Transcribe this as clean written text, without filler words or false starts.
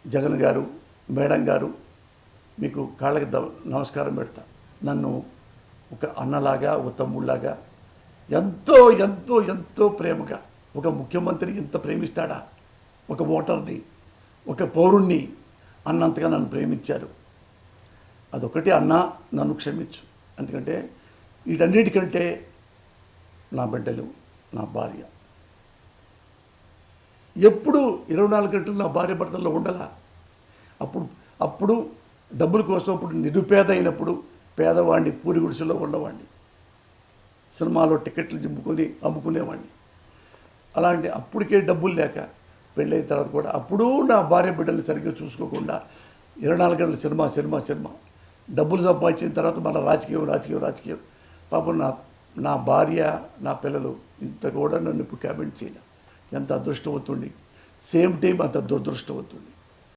జగన్ గారు, మేడం గారు, మీకు కాళ్ళకి నమస్కారం పెడతా. నన్ను ఒక అన్నలాగా, ఒక తమ్ముళ్ళలాగా ఎంతో ఎంతో ఎంతో ప్రేమగా, ఒక ముఖ్యమంత్రి ఇంత ప్రేమిస్తాడా, ఒక ఓటర్ని, ఒక పౌరుణ్ణి అన్నంతగా నన్ను ప్రేమించారు. అదొకటి అన్నా, నన్ను క్షమించు. ఎందుకంటే వీటన్నిటికంటే నా బిడ్డలు, నా భార్య. ఎప్పుడు 24 గంటలు నా భార్య భర్తల్లో ఉండాలా. అప్పుడు డబ్బుల కోసం, అప్పుడు నిరుపేద అయినప్పుడు పేదవాడిని, పూరి గుడిసెలో ఉండవాడిని, సినిమాలో టికెట్లు అమ్ముకునేవాడిని. అలాంటి అప్పటికే డబ్బులు లేక పెళ్ళైన తర్వాత కూడా అప్పుడు నా భార్య బిడ్డల్ని సరిగ్గా చూసుకోకుండా 24 గంటల సినిమా డబ్బులు సంపాదించిన తర్వాత మన రాజకీయం పాపం నా భార్య, నా పిల్లలు ఇంత కూడా నన్ను ఇప్పుడు క్యాబినెట్ చేయలే. ఎంత అదృష్టవంతుడిని, సేమ్ టైం అంత దురదృష్టవంతుడిని.